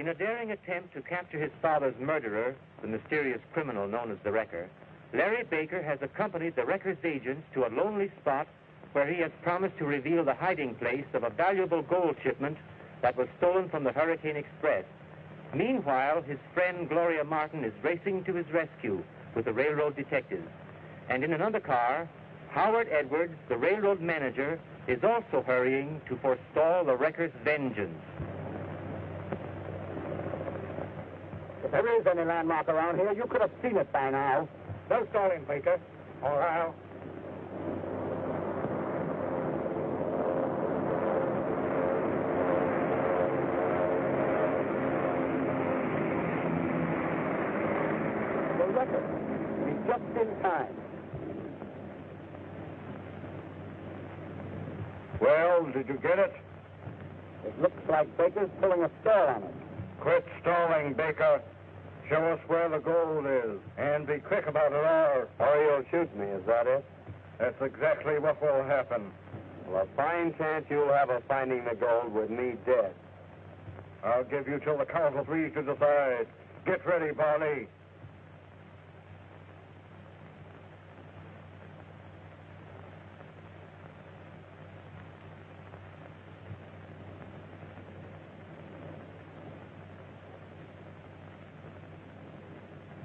In a daring attempt to capture his father's murderer, the mysterious criminal known as the Wrecker, Larry Baker has accompanied the Wrecker's agents to a lonely spot where he has promised to reveal the hiding place of a valuable gold shipment that was stolen from the Hurricane Express. Meanwhile, his friend Gloria Martin is racing to his rescue with the railroad detectives. And in another car, Howard Edwards, the railroad manager, is also hurrying to forestall the Wrecker's vengeance. If there is any landmark around here, you could have seen it by now. No stalling, Baker. All right. The Wrecker. He's just in time. Well, did you get it? It looks like Baker's pulling a stall on it. Quit stalling, Baker. Show us where the gold is, and be quick about it, or you'll shoot me, is that it? that's exactly what will happen. Well, a fine chance you'll have of finding the gold with me dead. I'll give you till the count of three to decide. Get ready, Barney.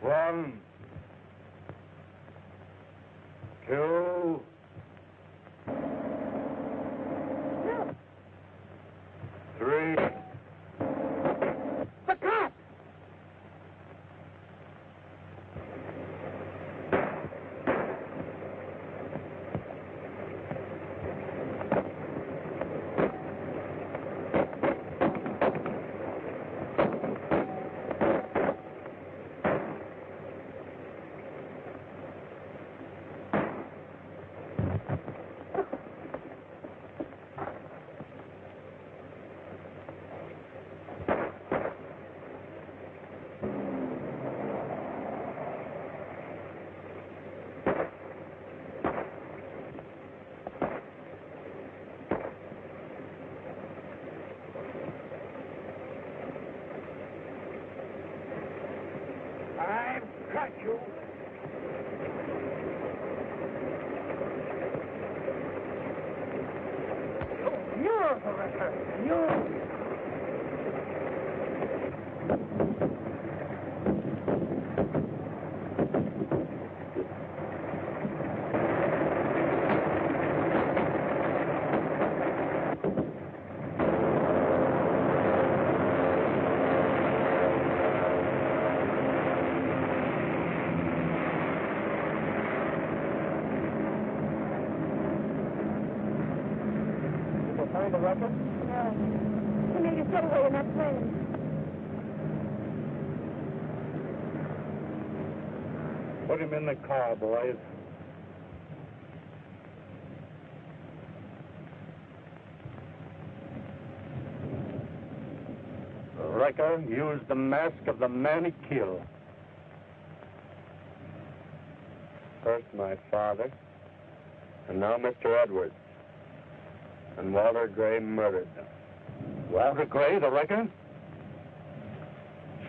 One, two, three. The cops! I've got you. You're the Wrecker. You. Find the Wrecker? No. He made his getaway in that plane. Put him in the car, boys. The Wrecker used the mask of the man he killed. First my father, and now Mr. Edwards. And Walter Gray murdered them. Walter Gray, the Wrecker?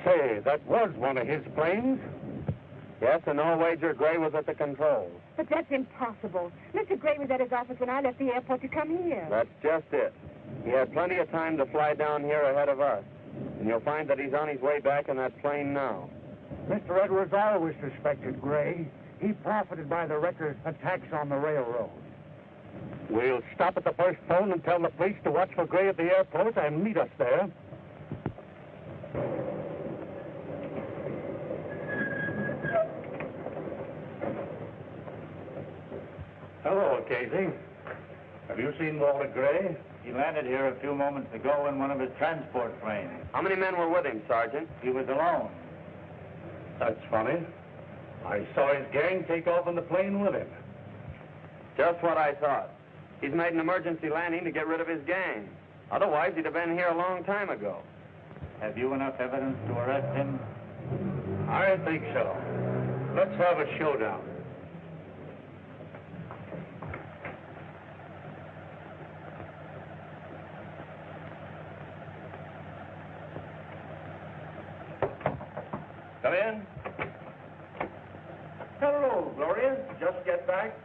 Say, that was one of his planes. Yes, and no wager Gray was at the controls. But that's impossible. Mr. Gray was at his office when I left the airport to come here. That's just it. He had plenty of time to fly down here ahead of us. And you'll find that he's on his way back in that plane now. Mr. Edwards always suspected Gray. He profited by the Wrecker's attacks on the railroad. We'll stop at the first phone and tell the police to watch for Gray at the airport and meet us there. Hello, Casey. Have you seen Walter Gray? He landed here a few moments ago in one of his transport planes. How many men were with him, Sergeant? He was alone. That's funny. I saw his gang take off in the plane with him. Just what I thought. He's made an emergency landing to get rid of his gang. Otherwise, he'd have been here a long time ago. Have you enough evidence to arrest him? I think so. Let's have a showdown. Come in. Hello, Gloria. Just get back.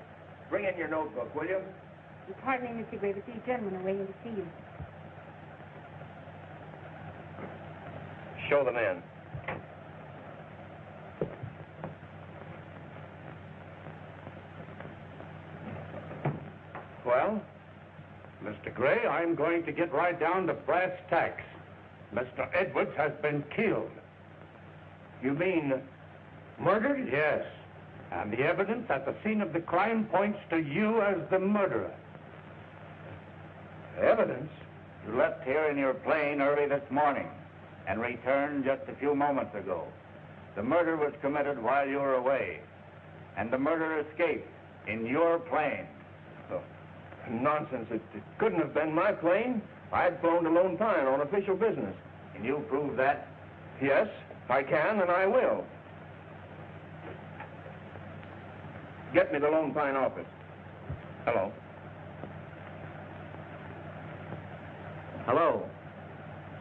Bring in your notebook, will you? Pardon me, Mr. Gray, but these gentlemen are waiting to see you. Show them in. Well, Mr. Gray, I'm going to get right down to brass tacks. Mr. Edwards has been killed. You mean Murdered? Yes. And the evidence at the scene of the crime points to you as the murderer. evidence? You left here in your plane early this morning and returned just a few moments ago. The murder was committed while you were away, and the murderer escaped in your plane. Oh, nonsense. It couldn't have been my plane. I had flown to Lone Pine on official business. Can you prove that? Yes, I can, and I will. Get me the Lone Pine office. Hello. Hello.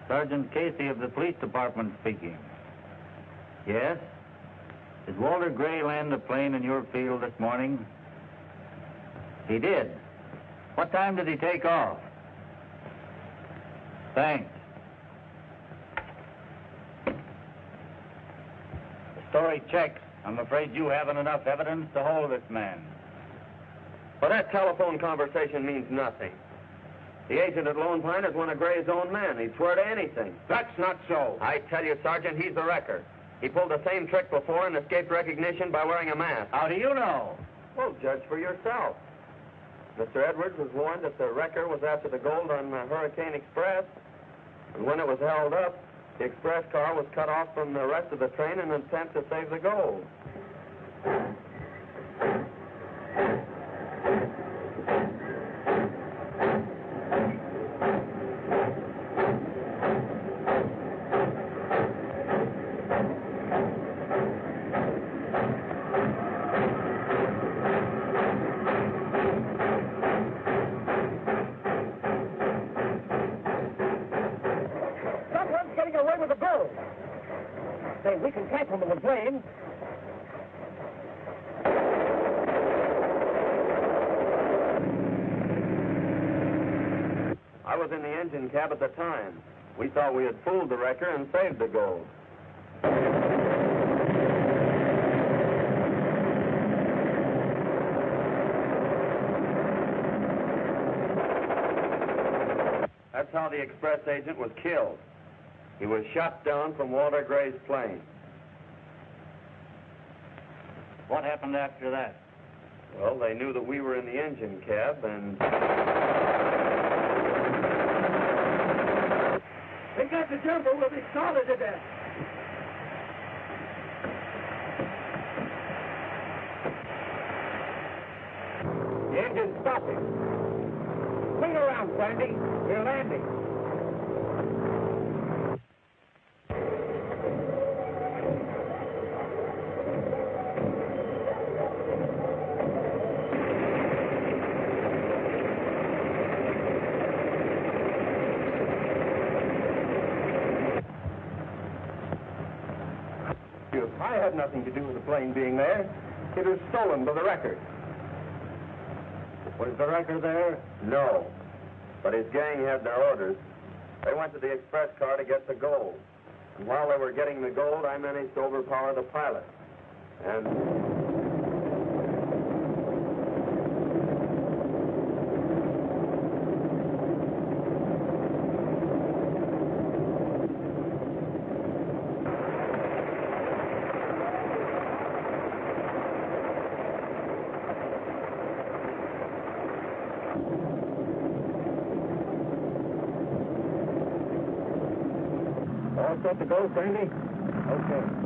Sergeant Casey of the police department speaking. Yes? Did Walter Gray land a plane in your field this morning? He did. What time did he take off? Thanks. The story checks. I'm afraid you haven't enough evidence to hold this man. Well, that telephone conversation means nothing. The agent at Lone Pine is one of Gray's own men. He'd swear to anything. That's not so. I tell you, Sergeant, he's the wrecker. He pulled the same trick before and escaped recognition by wearing a mask. How do you know? Well, judge for yourself. Mr. Edwards was warned that the wrecker was after the gold on the Hurricane Express. And when it was held up, the express car was cut off from the rest of the train in an attempt to save the gold. Someone's getting away with the gold. Say, we can catch him with a plane. I was in the engine cab at the time. We thought we had fooled the wrecker and saved the gold. That's how the express agent was killed. He was shot down from Walter Gray's plane. What happened after that? Well, they knew that we were in the engine cab, and... They got the jumper. We'll be scalded to death. The engine's stopping. Swing around, Sandy. We're landing. I had nothing to do with the plane being there. It was stolen by the wrecker. Was the wrecker there? No. But his gang had their orders. They went to the express car to get the gold. And while they were getting the gold, I managed to overpower the pilot. And... All set to go, Sandy? Okay.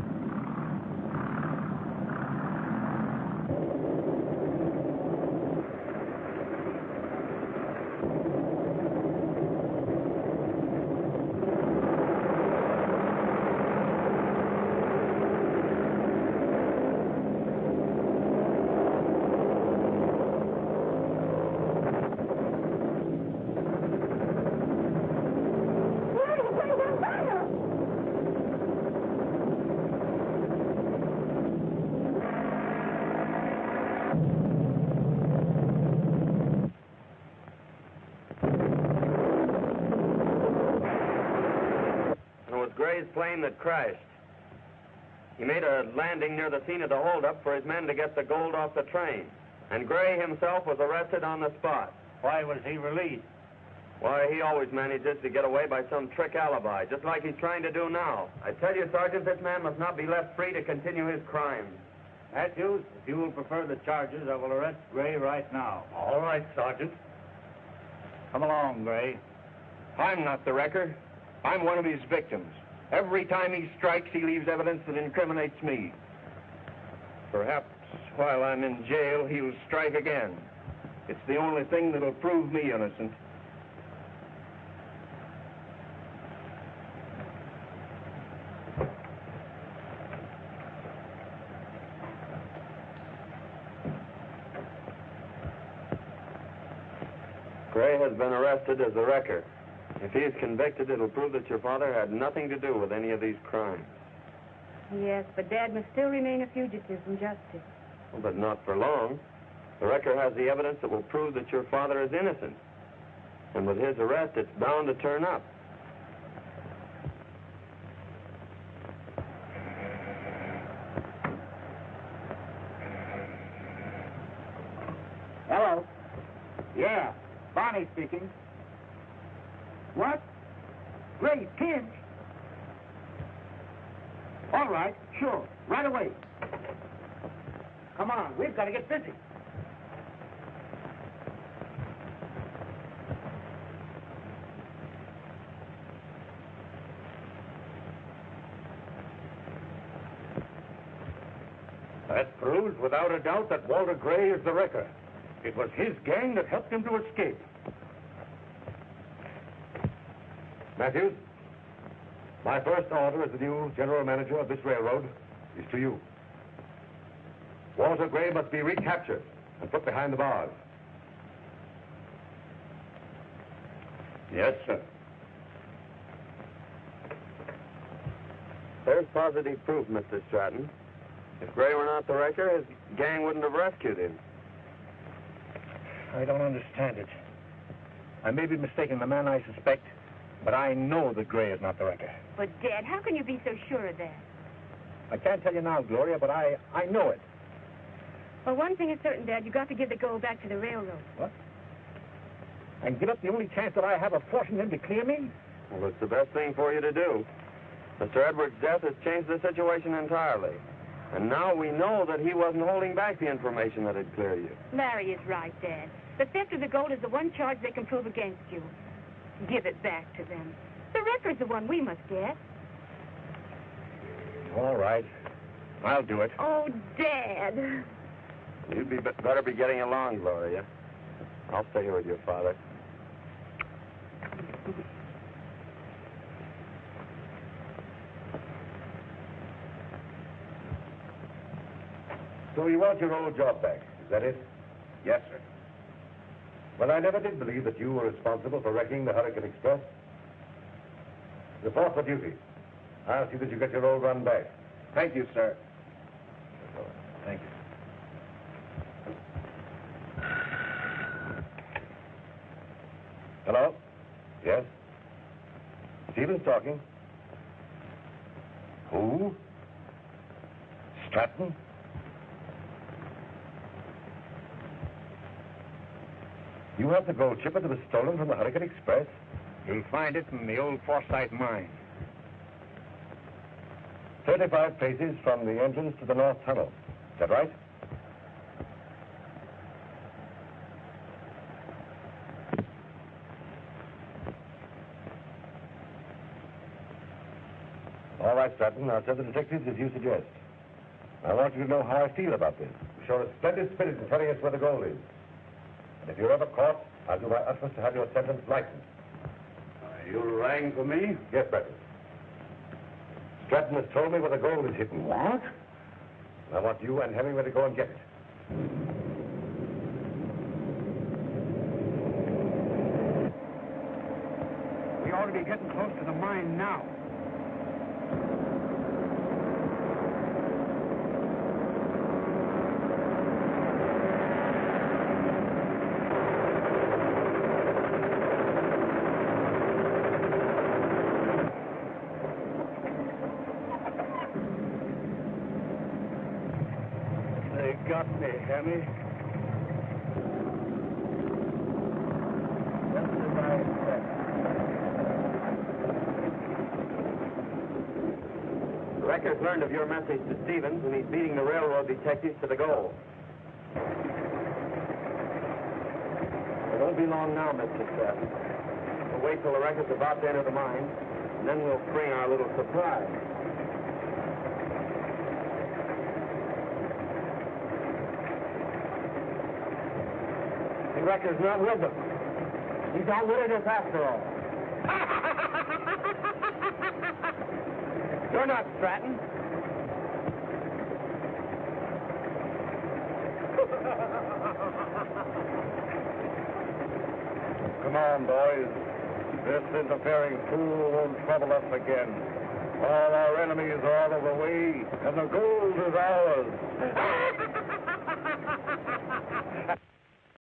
Gray's plane that crashed. He made a landing near the scene of the holdup for his men to get the gold off the train. And Gray himself was arrested on the spot. Why was he released? Why, he always manages to get away by some trick alibi, just like he's trying to do now. I tell you, Sergeant, this man must not be left free to continue his crimes. Matthews, if you will prefer the charges, I will arrest Gray right now. All right, Sergeant. Come along, Gray. I'm not the wrecker. I'm one of his victims. Every time he strikes, he leaves evidence that incriminates me. Perhaps while I'm in jail, he'll strike again. It's the only thing that'll prove me innocent. Gray has been arrested as a wrecker. If he is convicted, it'll prove that your father had nothing to do with any of these crimes. Yes, but Dad must still remain a fugitive from justice. Well, but not for long. The wrecker has the evidence that will prove that your father is innocent. And with his arrest, it's bound to turn up. Hello. Yeah, Bonnie speaking. What? Great, kids. All right, sure, right away. Come on, we've got to get busy. That proves without a doubt that Walter Gray is the wrecker. It was his gang that helped him to escape. Matthews, my first order as the new general manager of this railroad is to you. Walter Gray must be recaptured and put behind the bars. Yes, sir. There's positive proof, Mr. Stratton. If Gray were not the wrecker, his gang wouldn't have rescued him. I don't understand it. I may be mistaken the man I suspect, but I know that Gray is not the wrecker. But, Dad, how can you be so sure of that? I can't tell you now, Gloria, but I know it. Well, one thing is certain, Dad. You've got to give the gold back to the railroad. What? And give up the only chance that I have of forcing them to clear me? Well, it's the best thing for you to do. Mr. Edwards' death has changed the situation entirely. And now we know that he wasn't holding back the information that had cleared you. Larry is right, Dad. The theft of the gold is the one charge they can prove against you. Give it back to them. The wrecker's the one we must get. All right. I'll do it. Oh, Dad. You'd better be getting along, Gloria. I'll stay here with your father. So you want your old job back, is that it? Yes, sir. Well, I never did believe that you were responsible for wrecking the Hurricane Express. Report for duty. I'll see that you get your old run back. Thank you, sir. Thank you. Hello? Yes? Stevens talking. Who? Stratton? You have the gold chipper that was stolen from the Hurricane Express? You'll find it in the old Forsyth mine. 35 paces from the entrance to the North Tunnel. Is that right? All right, Stratton. I'll send the detectives as you suggest. I want you to know how I feel about this. You show a splendid spirit in telling us where the gold is. And if you're ever caught, I'll do my utmost to have your sentence lightened. You rang for me? Yes, Breton. Stratton has told me where the gold is hidden. What? I want you and Hemingway to go and get it. We ought to be getting close to the mine now. got me, Hemmy. Just as I expected. The Wrecker's learned of your message to Stevens, and he's beating the railroad detectives to the goal. It won't be long now, Mr. Stratton. We'll wait till the Wrecker's about to enter the mine, and then we'll spring our little surprise. The Wrecker's not with them. He's outwitted us after all. You're not Stratton. Come on, boys. This interfering fool won't trouble us again. All our enemies are out of the way, and the gold is ours.